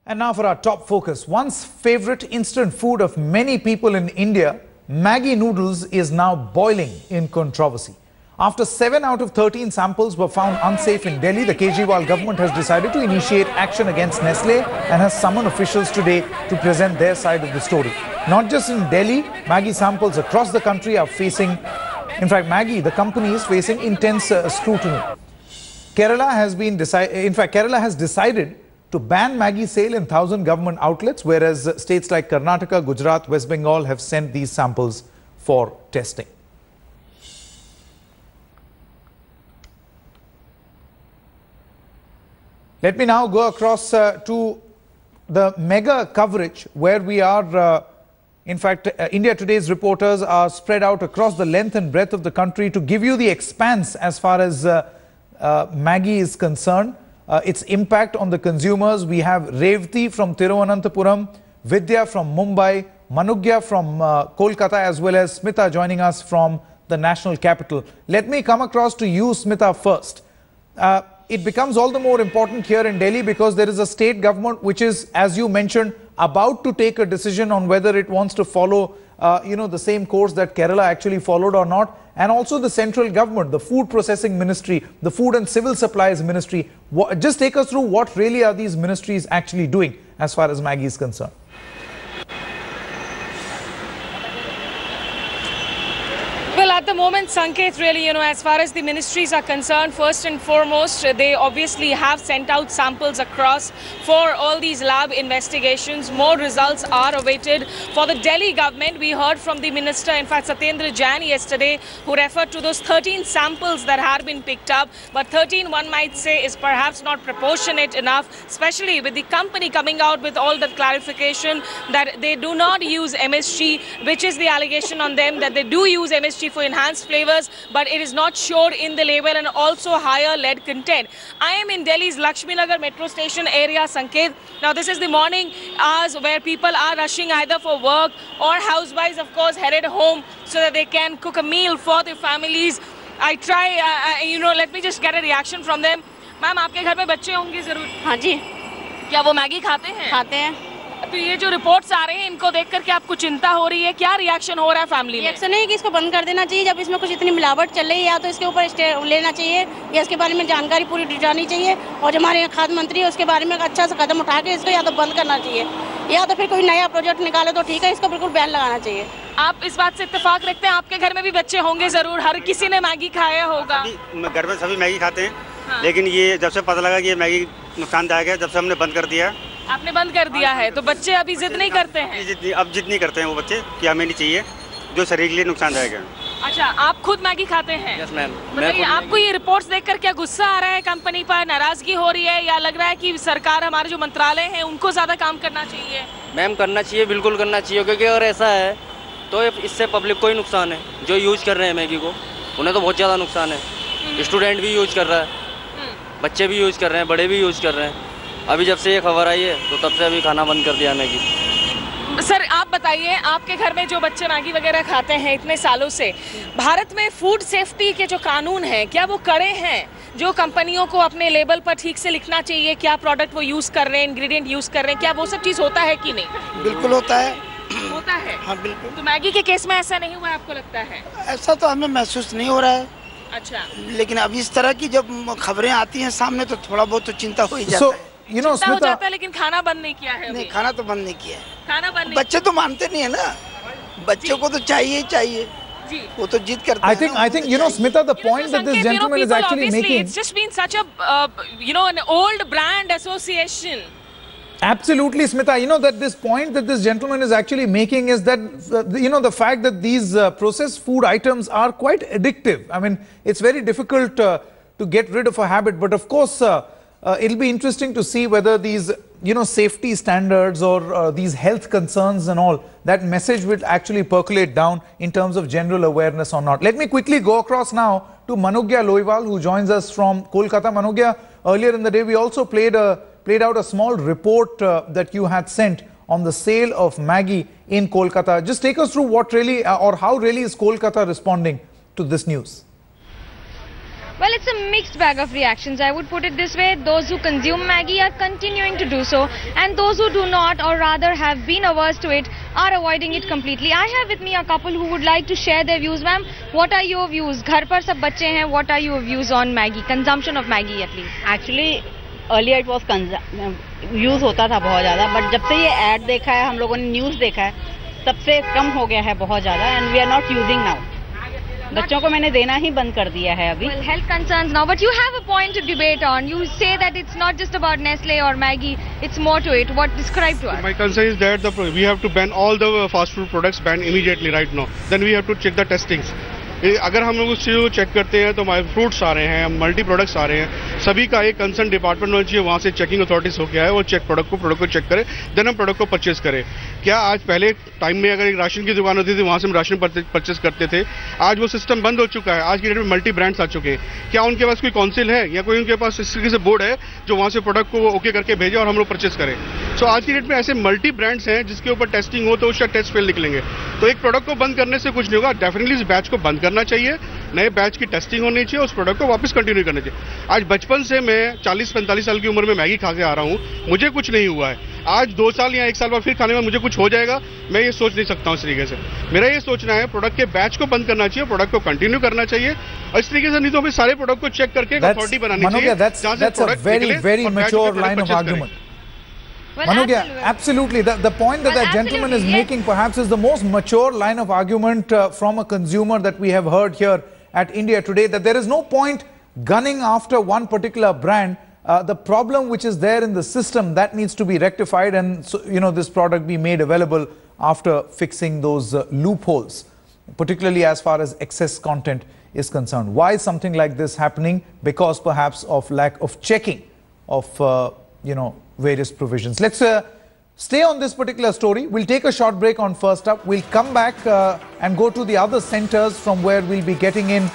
And now for our top focus. Once favorite instant food of many people in India, Maggi noodles is now boiling in controversy. After 7 out of 13 samples were found unsafe in Delhi, the Kejriwal government has decided to initiate action against Nestle and has summoned officials today to present their side of the story. Not just in Delhi, Maggi samples across the country are facing, in fact, Maggi, the company is facing intense scrutiny. Kerala has decided to ban Maggi sale in 1,000 government outlets, whereas states like Karnataka, Gujarat, West Bengal have sent these samples for testing. Let me now go across to the mega coverage where we are. India Today's reporters are spread out across the length and breadth of the country to give you the expanse as far as Maggi is concerned. Its impact on the consumers. We have Revati from Thiruvananthapuram, Vidya from Mumbai, Manugya from Kolkata, as well as Smita joining us from the national capital. Let me come across to you, Smita, first. It becomes all the more important here in Delhi because there is a state government which is, as you mentioned, about to take a decision on whether it wants to follow the same course that Kerala actually followed or not. And also the central government, the Food Processing Ministry, the Food and Civil Supplies Ministry. Just take us through what really are these ministries actually doing as far as Maggi is concerned. Well, at the moment, Sanket, really, as far as the ministries are concerned, first and foremost, they obviously have sent out samples across for all these lab investigations. More results are awaited. For the Delhi government, we heard from the minister, in fact, Satyendra Jain yesterday, who referred to those 13 samples that had been picked up. But 13, one might say, is perhaps not proportionate enough, especially with the company coming out with all that clarification that they do not use MSG, which is the allegation on them that they do use MSG for enhanced flavors, but it is not showed in the label, and also higher lead content. I am in Delhi's Lakshmi Nagar metro station area, Sanket. Now this is the morning hours where people are rushing either for work or housewives, of course, headed home so that they can cook a meal for their families. I try, let me just get a reaction from them. Ma'am, आपके घर में बच्चे होंगे जरूर? हाँ जी। क्या वो Maggi खाते हैं? खाते हैं। तो ये जो रिपोर्ट्स आ रहे हैं, इनको देख करके आपको चिंता हो रही है? क्या रिएक्शन हो रहा है फैमिली में? रिएक्शन है कि इसको बंद कर देना चाहिए। जब इसमें कुछ इतनी मिलावट चल रही है, या तो इसके ऊपर स्टेप लेना चाहिए या इसके बारे में जानकारी पूरी जुटानी चाहिए, और जो हमारे खाद्य मंत्री है उसके बारे में अच्छा सा कदम उठा के इसको या तो बंद करना चाहिए, या तो फिर कोई नया प्रोजेक्ट निकाले तो ठीक है, इसको बिल्कुल बैन लगाना चाहिए। आप इस बात से इत्तेफाक रखते हैं? आपके घर में भी बच्चे होंगे जरूर, हर किसी ने मैगी खाया होगा। घर में सभी मैगी खाते हैं, लेकिन ये जब से पता लगा कि ये मैगी नुकसानदायक है, जब से हमने बंद कर दिया। आपने बंद कर दिया है, तो बच्चे अभी जिद नहीं करते हैं? अब जिद नहीं करते हैं वो बच्चे कि हमें नहीं चाहिए, जो शरीर के लिए नुकसानदायक है। अच्छा, आप खुद मैगी खाते हैं? Yes ma'am. बताइए, आपको ये रिपोर्ट्स देखकर क्या गुस्सा आ रहा है, कंपनी पर नाराजगी हो रही है, या लग रहा है कि सरकार, हमारे जो मंत्रालय हैं, उनको ज्यादा काम करना चाहिए? मैम, करना चाहिए, बिल्कुल करना चाहिए, क्योंकि अगर ऐसा है तो इससे पब्लिक को ही नुकसान है। जो यूज कर रहे हैं मैगी को, उन्हें तो बहुत ज़्यादा नुकसान है। स्टूडेंट भी यूज कर रहा है, बच्चे भी यूज कर रहे हैं, बड़े भी यूज कर रहे हैं। अभी जब से ये खबर आई है तो तब से अभी खाना बंद कर दिया मैगी। सर, आप बताइए, आपके घर में जो बच्चे मैगी वगैरह खाते हैं इतने सालों से, भारत में फूड सेफ्टी के जो कानून हैं, क्या वो कड़े हैं? जो कंपनियों को अपने लेबल पर ठीक से लिखना चाहिए क्या प्रोडक्ट वो यूज़ कर रहे हैं, इंग्रेडिएंट यूज़ कर रहे हैं, क्या वो सब चीज़ होता है कि नहीं? बिल्कुल होता है। होता है? हाँ, बिल्कुल। तो मैगी के केस में ऐसा नहीं हुआ, आपको लगता है? ऐसा तो हमें महसूस नहीं हो रहा है। अच्छा, लेकिन अब इस तरह की जब खबरें आती हैं सामने तो थोड़ा बहुत तो चिंता हो ही जाता है। चिंता हो जाता है, लेकिन खाना बंद नहीं किया है? नहीं, खाना तो बंद नहीं किया है। खाना बंद नहीं। बच्चे तो मानते नहीं है ना, बच्चों को तो चाहिए ही चाहिए, वो तो जिद करते हैं। I think Smita, the point that this gentleman is actually making, it's just been such a an old brand association. Absolutely, Smita. That this point that this gentleman is actually making is that, the fact that these processed food items are quite addictive. I mean, it's very difficult to get rid of a habit. But of course, it'll be interesting to see whether these, safety standards or these health concerns and all, that message will actually percolate down in terms of general awareness or not. Let me quickly go across now to Manugya Loiwal, who joins us from Kolkata. Manugya, earlier in the day, we also played out a small report that you had sent on the sale of Maggi in Kolkata. Just take us through what really or how really is Kolkata responding to this news? Well, it's a mixed bag of reactions. I would put it this way. Those who consume Maggi are continuing to do so, and those who do not, or rather have been averse to it, are avoiding it completely. I have with me a couple who would like to share their views. Ma'am, what are your views? Ghar par sab bacche hain. What are your views on Maggi? Consumption of Maggi at least. Actually, earlier it was use होता था बहुत ज़्यादा, but जब से ये add देखा है, हम लोगों ने न्यूज़ देखा है, तब से कम हो गया है बहुत ज़्यादा, and we are not using now. बच्चों को मैंने देना ही बंद कर दिया है अभी. Well, health concerns now, but you have a point to debate on. You say that it's not just about Nestle or Maggi, it's more to it. What describe to us? My concern is that we have to ban all the fast food products immediately right now. Then we have to check the testings. अगर हम लोग उस चीज़ को check करते हैं तो हमारे fruits आ रहे हैं, मल्टी प्रोडक्ट्स आ रहे हैं, सभी का एक कंसर्न डिपार्टमेंट होना चाहिए, वहाँ से चेकिंग अथॉरिटीज होकर आए और चेक प्रोडक्ट को चेक करें, देन हम प्रोडक्ट को परचेज करें. क्या आज पहले टाइम में अगर एक राशन की दुकान होती थी वहाँ से हम राशन परचेज करते थे, आज वो सिस्टम बंद हो चुका है. आज की डेट में मल्टी ब्रांड्स आ चुके हैं. क्या उनके पास कोई काउंसिल है या कोई उनके पास इस तरीके से बोर्ड है जो वहाँ से प्रोडक्ट को ओके करके भेजे और हम लोग परचेज करें? सो आज की डेट में ऐसे मल्टी ब्रांड्स हैं जिसके ऊपर टेस्टिंग हो तो उसका टेस्ट फेल निकलेंगे. तो एक प्रोडक्ट को बंद करने से कुछ नहीं होगा. डेफिनेटली इस बैच को बंद करना चाहिए, नए बैच की टेस्टिंग होनी चाहिए, उस प्रोडक्ट को वापस कंटिन्यू करना चाहिए. आज बचपन से मैं 40-45 साल की उम्र में मैगी खा के आ रहा हूँ, मुझे कुछ नहीं हुआ है. आज 2 साल या 1 साल बाद फिर खाने में मुझे कुछ हो जाएगा, मैं ये सोच नहीं सकता हूँ. इस तरीके से मेरा ये सोचना है, प्रोडक्ट के बैच को बंद करना चाहिए, प्रोडक्ट को कंटिन्यू करना चाहिए, और इस तरीके से नहीं तो हमें सारे प्रोडक्ट को चेक करके अथॉरिटी बनानी चाहिए. That's a very mature line of argument. Well, Manogya, absolutely. The point that gentleman is making perhaps is the most mature line of argument from a consumer that we have heard here at India Today, that there is no point gunning after one particular brand. The problem which is there in the system, that needs to be rectified, and so, this product be made available after fixing those loopholes, particularly as far as excess content is concerned. Why is something like this happening? Because perhaps of lack of checking of various provisions. Let's stay on this particular story. We'll take a short break on First Up. We'll come back and go to the other centers from where we'll be getting in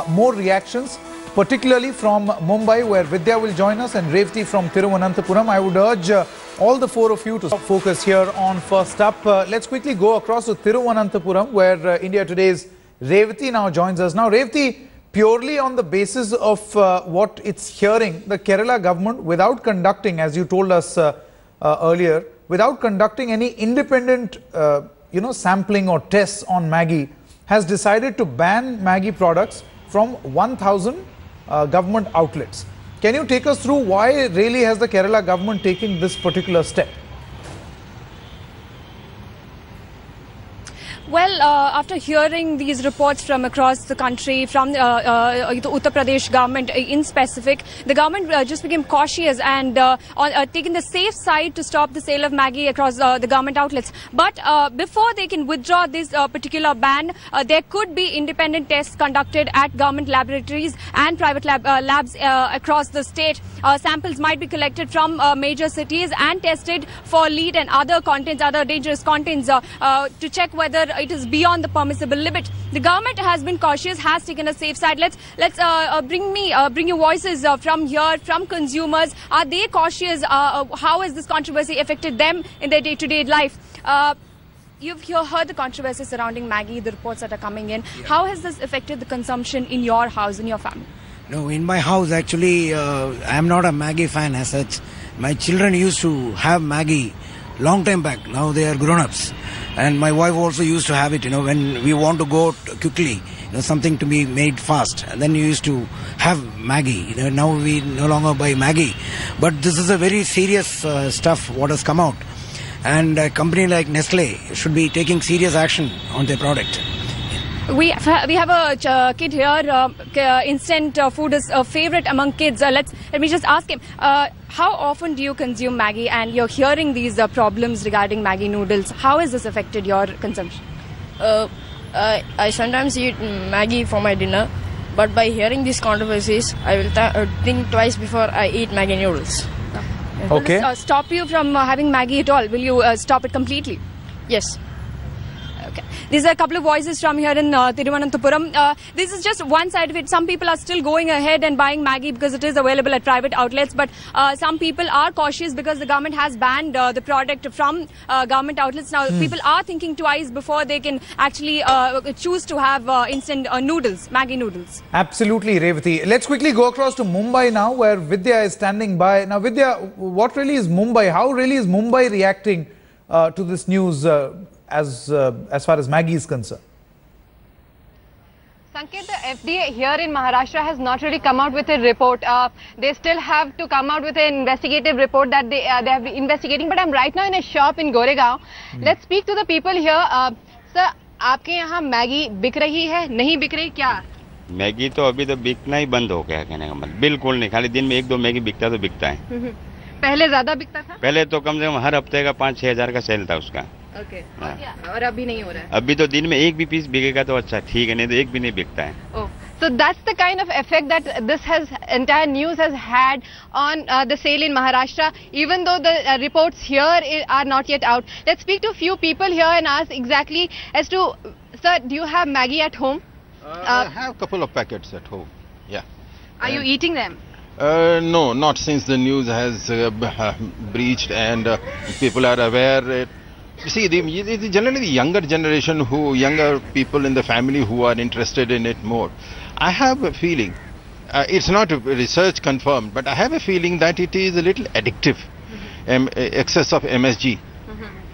more reactions, particularly from Mumbai, where Vidya will join us, and Revati from Thiruvananthapuram. I would urge all the 4 of you to focus here on First Up. Let's quickly go across to Thiruvananthapuram, where India Today's Revati now joins us. Now, Revati, purely on the basis of what it's hearing, the Kerala government, without conducting, as you told us earlier, without conducting any independent, sampling or tests on Maggi, has decided to ban Maggi products from 1,000 government outlets. Can you take us through why really has the Kerala government taken this particular step? Well, after hearing these reports from across the country, from the Uttar Pradesh government in specific, the government just became cautious and taking the safe side to stop the sale of Maggi across the government outlets. But before they can withdraw this particular ban, there could be independent tests conducted at government laboratories and private labs across the state. Samples might be collected from major cities and tested for lead and other contents, other dangerous contents, to check whether it is beyond the permissible limit. The government has been cautious, has taken a safe side. Let's bring you voices from here, from consumers. Are they cautious? How has this controversy affected them in their day-to-day life? You've heard the controversy surrounding Maggi, the reports that are coming in. Yeah. How has this affected the consumption in your house, in your family? No, in my house actually, I am not a Maggi fan as such. My children used to have Maggi long time back. Now they are grown-ups. And my wife also used to have it, when we want to go quickly, something to be made fast. And then you used to have Maggi. Now we no longer buy Maggi. But this is a very serious stuff what has come out. And a company like Nestle should be taking serious action on their product. We have a kid here. Instant food is a favorite among kids. Let me just ask him. How often do you consume Maggi? And you're hearing these problems regarding Maggi noodles. How has this affected your consumption? I sometimes eat Maggi for my dinner, but by hearing these controversies, I will think twice before I eat Maggi noodles. Okay. Will this stop you from having Maggi at all? Will you stop it completely? Yes. Okay. These are a couple of voices from here in Thiruvananthapuram. This is just one side of it. Some people are still going ahead and buying Maggi because it is available at private outlets. But some people are cautious because the government has banned the product from government outlets. Now, people are thinking twice before they can actually choose to have instant noodles, Maggi noodles. Absolutely, Revati. Let's quickly go across to Mumbai now, where Vidya is standing by. Now, Vidya, what really is Mumbai? How really is Mumbai reacting to this news as far as Maggi is concerned? Sanket, the FDA here in Maharashtra has not really come out with a report. They still have to come out with an investigative report that they have been investigating. But I'm right now in a shop in Goregaon. Let's speak to the people here. Sir, आपके यहाँ Maggi बिक रही है, नहीं बिक रही क्या? Maggi तो अभी तो बिकना ही बंद हो गया, कहने का मतलब बिल्कुल नहीं. खाली दिन में 1-2 मैगी बिकता तो बिकता है. पहले ज्यादा बिकता था? पहले तो कम से कम हर हफ्ते का 5-6 हज़ार का सेल था उसका. ओके. और अभी नहीं हो रहा है? अभी तो दिन में 1 भी पीस बिकेगा तो अच्छा ठीक है, नहीं तो 1 भी नहीं बिकता है. Oh. So that's the kind of effect that this entire news has had on the sale in Maharashtra, even though the reports here are not yet out. Let's speak to a few people here and ask exactly as to, sir, do you have Maggi at home? I have a couple of packets at home, yeah. Are you eating them? No, not since the news has breached and people are aware. You see, generally the younger generation, younger people in the family who are interested in it more. I have a feeling, it's not research confirmed, but I have a feeling that it is a little addictive, excess of MSG.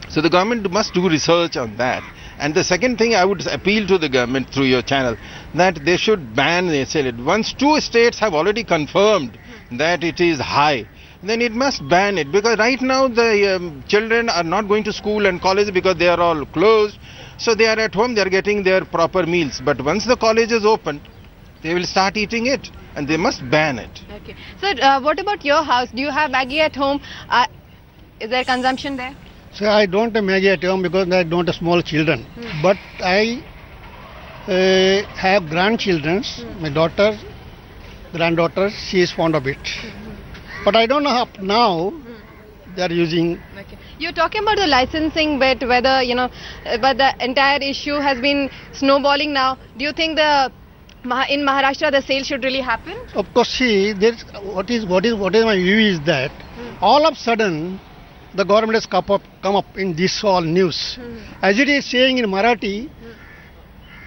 So the government must do research on that. And the second thing I would appeal to the government through your channel, that they should ban the sale. Once 2 states have already confirmed that it is high, then it must ban it, because right now the children are not going to school and college because they are all closed. So they are at home, they are getting their proper meals. But once the college is opened, they will start eating it, and they must ban it. Okay. So what about your house? Do you have Maggi at home? Is there consumption there? So I don't have Maggi at home because I don't have small children. But I have grandchildren. My daughter, granddaughter, she is fond of it. But I don't know how now they are using. Okay. You're talking about the licensing bit, whether, but the entire issue has been snowballing now. Do you think in Maharashtra the sale should really happen? Of course, see, what is my view is that all of a sudden the government has come up in this all news. As it is saying in Marathi,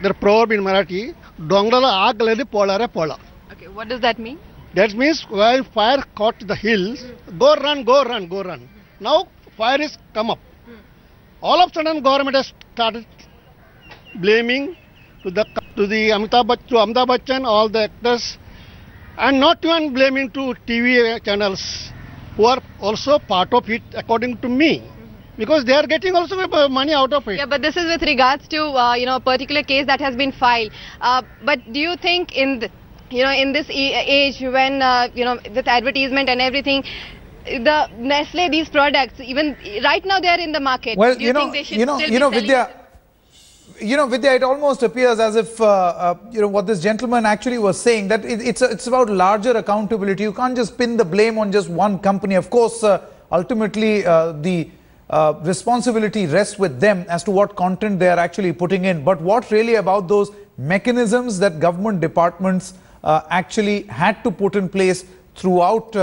the proverb in Marathi, Dongala aag ladi pola. Okay, what does that mean? That means while fire caught the hills, go run. Now fire is come up. All of a sudden government has started blaming to Amitabh Bachchan, all the actors, and not even blaming to TV channels who are also part of it, according to me, because they are getting also money out of it. Yeah, but this is with regards to a particular case that has been filed. But do you think in this age when with advertisement and everything, the Nestle, these products, even right now they are in the market. Well, do you think they should still be selling Vidya, it almost appears as if what this gentleman actually was saying, that it's about larger accountability. You can't just pin the blame on just one company. Of course, ultimately the responsibility rests with them as to what content they are actually putting in. But what really about those mechanisms that government departments actually had to put in place throughout,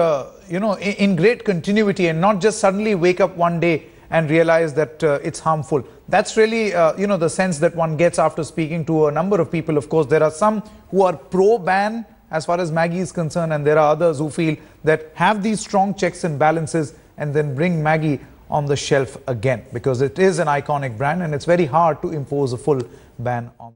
in great continuity, and not just suddenly wake up one day and realize that it's harmful. That's really, the sense that one gets after speaking to a number of people. Of course, there are some who are pro-ban as far as Maggi is concerned, and there are others who feel that have these strong checks and balances and then bring Maggi on the shelf again, because it is an iconic brand and it's very hard to impose a full ban on.